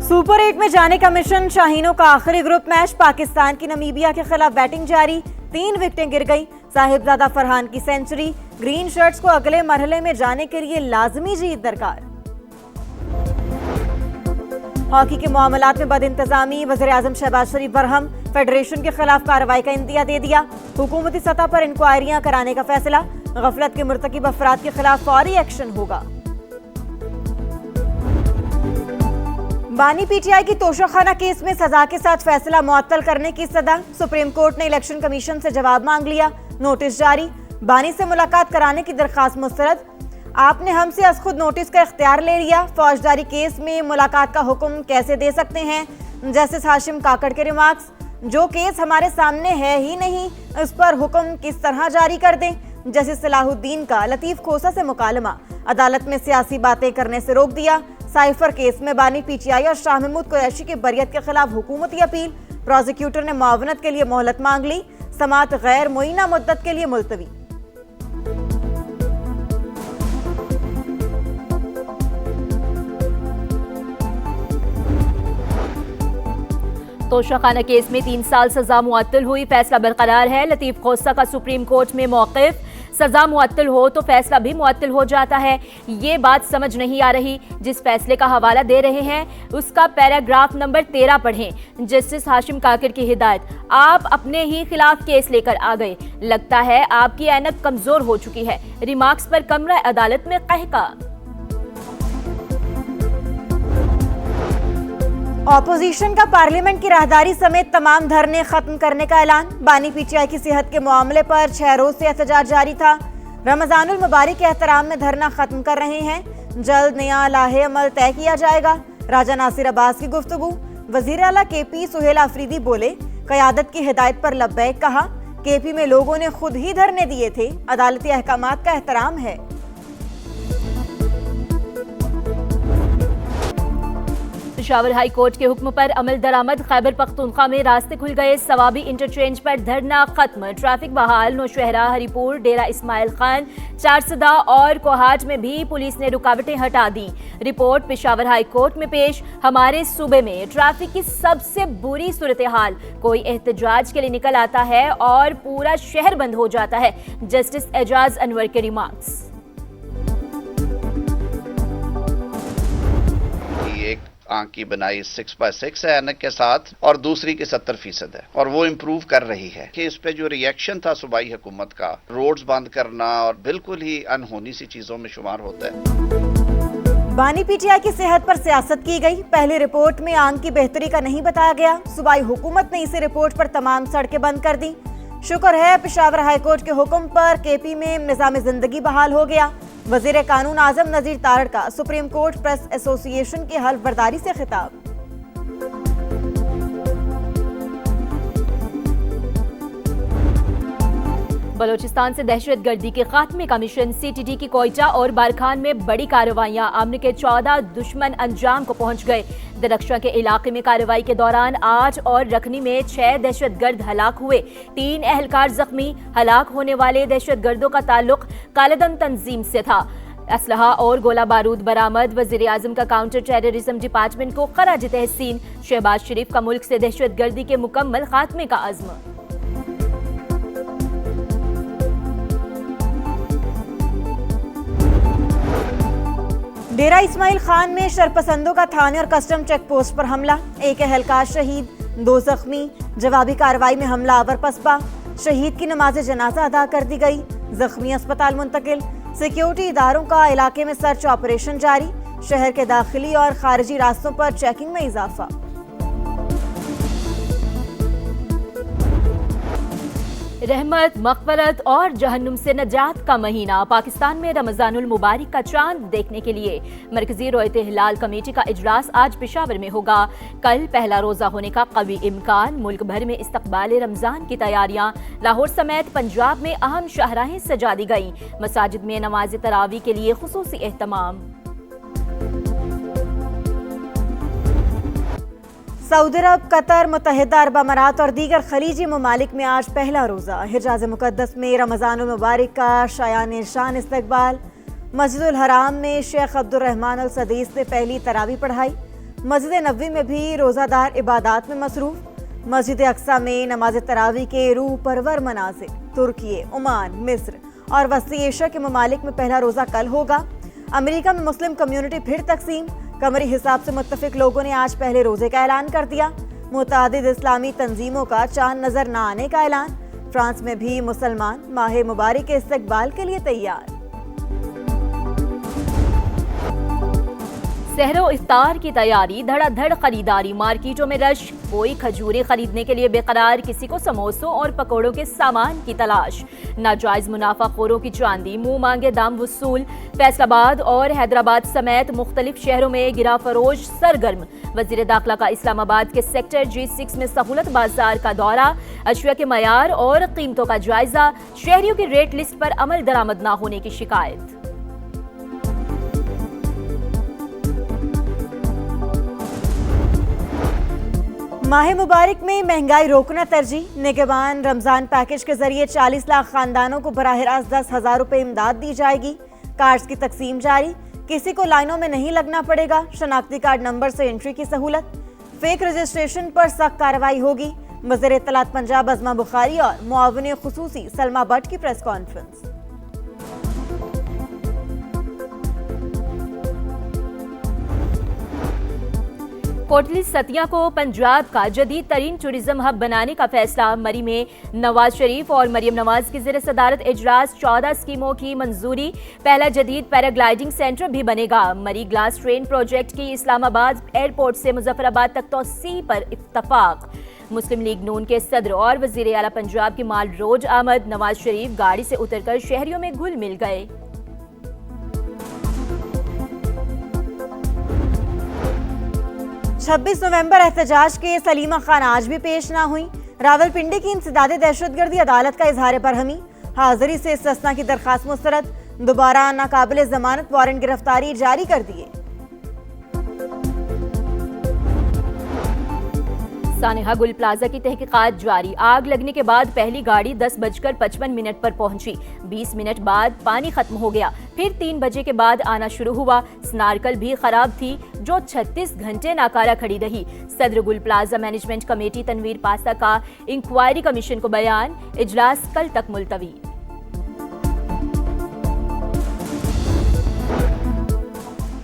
Super 8 में जाने का मिशन शाहीनों का आखिरी ग्रुप मैच। पाकिस्तान की नमीबिया के खिलाफ बैटिंग जारी, 3 विकेटें गिर गई। साहिबजादा फरहान की सेंचुरी, ग्रीन शर्ट्स को अगले मरहले में जाने के लिए लाजमी जीत दरकार। हॉकी के मामलात में बदइंतजामी, वज़ीर आज़म शहबाज शरीफ बरहम, फेडरेशन के खिलाफ कार्रवाई का इंदिया दे दिया। हुकूमती सतह पर इंक्वायरियां कराने का फैसला, गफलत के मुर्तकिब अफराद के खिलाफ फौरी एक्शन होगा। बानी पीटीआई की तोशाखाना केस में सजा के साथ फैसला मुअत्तल करने की सदा, सुप्रीम कोर्ट ने इलेक्शन कमीशन से जवाब मांग लिया, नोटिस जारी। बानी से मुलाकात कराने की दरखास्त मुस्तरद, आपने हमसे अज खुद नोटिस का इख्तियार ले लिया। फौजदारी केस में मुलाकात का हुक्म कैसे दे सकते हैं? जस्टिस हाशिम काकड़ के रिमार्क्स, जो केस हमारे सामने है ही नहीं, उस पर हुक्म किस तरह जारी कर दें? जस्टिस सलाहुद्दीन का लतीफ खोसा से मुकालमा, अदालत में सियासी बातें करने से रोक दिया। साइफर केस में बानी पीटीआई और शाह महमूद कुरैशी की बरियत के खिलाफ हुकूमती अपील, प्रोसिक्यूटर ने मुआवनत के लिए मोहलत मांग ली, समाअत गैर मुइना मुद्दत के लिए मुलतवी। तोशाखाना केस में 3 साल सजा मुअत्तल हुई, फैसला बरकरार है। लतीफ खोसा का सुप्रीम कोर्ट में मौक़िफ़, सजा मुअत्तल हो तो फैसला भी मुअत्तल हो जाता है। ये बात समझ नहीं आ रही। जिस फैसले का हवाला दे रहे हैं उसका पैराग्राफ नंबर 13 पढ़ें। जस्टिस हाशिम काकड़ की हिदायत, आप अपने ही खिलाफ केस लेकर आ गए, लगता है आपकी ऐनक कमजोर हो चुकी है। रिमार्क्स पर कमरा अदालत में कहका। ऑपोजिशन का पार्लियामेंट की राहदारी समेत तमाम धरने खत्म करने का ऐलान। बानी पीटीआई की सेहत के मामले पर 6 रोज से एहतजाज जारी था। रमजानुल मुबारक के एहतराम में धरना खत्म कर रहे हैं। जल्द नया लाहे अमल तय किया जाएगा। राजा नासिर अब्बास की गुफ्तगू, वजीर आला केपी सुहेल आफरीदी बोले, क़यादत की हिदायत पर लब्बैक कहा। केपी में लोगों ने खुद ही धरने दिए थे, अदालती अहकामात का एहतराम है। पेशावर हाई कोर्ट के हुक्म पर अमल दरामद, खैबर पख्तूनख्वा में रास्ते खुल गए। सवाबी इंटरचेंज पर धरना खत्म, ट्रैफिक बहाल। नौशहरा, हरीपुर, डेरा इस्माइल खान, चारसदा और कोहाट में भी पुलिस ने रुकावटें हटा दी। रिपोर्ट पेशावर हाई कोर्ट में पेश, हमारे सूबे में ट्रैफिक की सबसे बुरी सूरत हाल। कोई एहतजाज के लिए निकल आता है और पूरा शहर बंद हो जाता है। जस्टिस एजाज अनवर के रिमार्क्स। आंख की बनाई 6x6 है ऐनक के साथ और दूसरी की 70% है और वो इम्प्रूव कर रही है कि इस पे जो रिएक्शन था सूबाई हुकूमत का, रोड्स बंद करना और बिल्कुल ही अनहोनी सी चीजों में शुमार होता है। बानी पीटीआई की सेहत पर सियासत की गई। पहली रिपोर्ट में आंख की बेहतरी का नहीं बताया गया। सूबाई हुकूमत ने इसी रिपोर्ट पर तमाम सड़कें बंद कर दी। शुक्र है पेशावर हाईकोर्ट के हुक्म पर केपी में निजाम जिंदगी बहाल हो गया। वजीर कानून आजम नजीर तारड़ का सुप्रीम कोर्ट प्रेस एसोसिएशन की हल्फ बर्दारी से खिताब। बलोचिस्तान से दहशतगर्दी के खात्मे का मिशन, सीटीटी की कोयटा और बारखान में बड़ी कार्रवाइयां। आमने के 14 दुश्मन अंजाम को पहुंच गए। दरख्शा के इलाके में कार्रवाई के दौरान 8 और रखनी में 6 दहशतगर्द हलाक हुए, 3 एहलकार जख्मी। हलाक होने वाले दहशतगर्दों का ताल्लुक कालेदम तंजीम से था। असलहा और गोला बारूद बरामद। वजीर आजम का काउंटर टेररिज्म डिपार्टमेंट को खराज तहसीन। शहबाज शरीफ का मुल्क से दहशतगर्दी के मुकम्मल खात्मे का अज़्म। डेरा इस्माइल खान में शरपसंदों का थाने और कस्टम चेक पोस्ट पर हमला, 1 एहलकार शहीद, 2 जख्मी। जवाबी कार्रवाई में हमलावर पसपा। शहीद की नमाज जनाजा अदा कर दी गई, जख्मी अस्पताल मुंतकिल। सिक्योरिटी इदारों का इलाके में सर्च ऑपरेशन जारी। शहर के दाखिली और खारिजी रास्तों पर चेकिंग में इजाफा। रहमत, मग़फ़रत और जहन्नुम से नजात का महीना। पाकिस्तान में रमजानुल मुबारक का चांद देखने के लिए मरकजी रोयत हिलाल कमेटी का इजलास आज पेशावर में होगा। कल पहला रोजा होने का कवी इम्कान। मुल्क भर में इस्तकबाल रमजान की तैयारियां। लाहौर समेत पंजाब में अहम शाहराहें सजा दी गई। मसाजिद में नमाज तरावी के लिए खुसूसी एहतमाम। सऊदी अरब, कतर, मुत्तहिदा अरब अमारात और दीगर खलीजी ममालिक में आज पहला रोज़ा। हिजाज़ मुक़द्दस में रमज़ानुल मुबारक का शायान शान इस्तकबाल। मस्जिदुल हराम में शेख अब्दुर्रहमान अल सदीस ने पहली तरावी पढ़ाई। मस्जिद नबवी में भी रोजादार इबादत में मसरूफ। मस्जिद अक्सा में नमाज तरावी के रूह परवर मनाजिर। तुर्की, ओमान, मिस्र और वस्ती एशिया के ममालिक में पहला रोजा कल होगा। अमेरिका में मुस्लिम कम्युनिटी फिर तकसीम। कमरी हिसाब से मुत्तफिक लोगों ने आज पहले रोजे का ऐलान कर दिया। मुतादिद इस्लामी तंजीमों का चांद नजर न आने का ऐलान। फ्रांस में भी मुसलमान माह मुबारक के इस्तकबाल के लिए तैयार। सहरो इफ्तार की तैयारी, धड़ाधड़ खरीदारी, मार्केटों में रश। कोई खजूरें खरीदने के लिए बेकरार, किसी को समोसों और पकौड़ों के सामान की तलाश। नाजायज मुनाफाखोरों की चांदी, मुंह मांगे दाम वसूल। फैसलाबाद और हैदराबाद समेत मुख्तलिफ शहरों में गिरा फरोश सरगर्म। वजीर दाखिला का इस्लामाबाद के सेक्टर G6 में सहूलत बाजार का दौरा। अशिया के मयार और कीमतों का जायजा। शहरियों की रेट लिस्ट पर अमल दरामद न होने की शिकायत। माह मुबारक में महंगाई रोकना तरजीह। निगहबान रमजान पैकेज के जरिए 40 लाख खानदानों को बराह रास्त 10,000 रुपए इमदाद दी जाएगी। कार्ड्स की तकसीम जारी। किसी को लाइनों में नहीं लगना पड़ेगा। शनाख्ती कार्ड नंबर से एंट्री की सहूलत। फेक रजिस्ट्रेशन पर सख्त कार्रवाई होगी। वज़ीर इत्तलात पंजाब अज़मा बुखारी और मुआविन खुसूसी सलमा भट्ट की प्रेस कॉन्फ्रेंस। कोटली सतिया को पंजाब का जदीद तरीन टूरिज्म हब बनाने का फैसला। मरी में नवाज शरीफ और मरियम नवाज की ज़ेर सदारत इजलास। 14 स्कीमों की मंजूरी। पहला जदीद पैराग्लाइडिंग सेंटर भी बनेगा। मरी ग्लास ट्रेन प्रोजेक्ट की इस्लामाबाद एयरपोर्ट से मुजफ्फराबाद तक तोसी पर इत्तफाक। मुस्लिम लीग नून के सदर और वजीर आला पंजाब की माल रोज आमद। नवाज शरीफ गाड़ी से उतरकर शहरियों में घुल मिल गए। 26 नवंबर एहतजाज के सलीमा खान आज भी पेश ना हुई। रावलपिंडी की इंसदादे दहशतगर्दी अदालत का इजहार बरहमी। हाजिरी से इस्तिस्ना की दरखास्त मुस्तरद। दोबारा नाकाबिले जमानत वारंट गिरफ्तारी जारी कर दिए। सानेहा गुल प्लाजा की तहकीकात जारी। आग लगने के बाद पहली गाड़ी 10:55 पर पहुंची। 20 मिनट बाद पानी खत्म हो गया। फिर 3 बजे के बाद आना शुरू हुआ। स्नार्कल भी खराब थी जो 36 घंटे नाकारा खड़ी रही। सदर गुल प्लाजा मैनेजमेंट कमेटी तनवीर पासा का इंक्वायरी कमीशन को बयान। इजलास कल तक मुलतवी।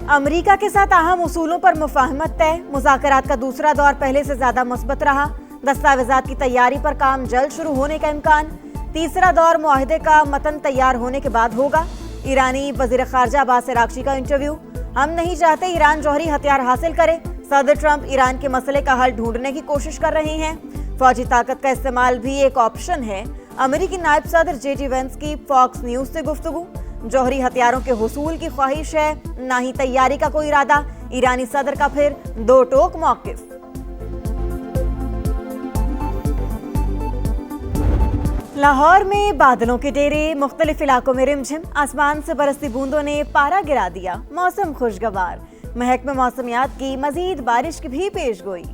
अमेरिका के साथ अहम उसूलों पर मुफाहमत तय। मुज़ाकरात का दूसरा दौर पहले से ज्यादा मुस्बत रहा। दस्तावेजात की तैयारी पर काम जल्द शुरू होने का इम्कान। तीसरा दौर मुआहदे का मतन तैयार होने के बाद होगा। ईरानी वजीर खारजा अब्बास अरागची का इंटरव्यू। हम नहीं चाहते ईरान जौहरी हथियार हासिल करे। सदर ट्रंप ईरान के मसले का हल ढूंढने की कोशिश कर रहे हैं। फौजी ताकत का इस्तेमाल भी एक ऑप्शन है। अमेरिकी नायब सदर JD वेंस की फॉक्स न्यूज से गुफ्तगू। जौहरी हथियारों के हुसूल की ख्वाहिश है, ना ही तैयारी का कोई इरादा। ईरानी सदर का फिर दो टोक मौकिफ। लाहौर में बादलों के डेरे। मुख्तलिफ इलाकों में रिमझिम। आसमान से बरसती बूंदों ने पारा गिरा दिया। मौसम खुशगवार। महकमे मौसमियात की मजीद बारिश की भी पेशगोई।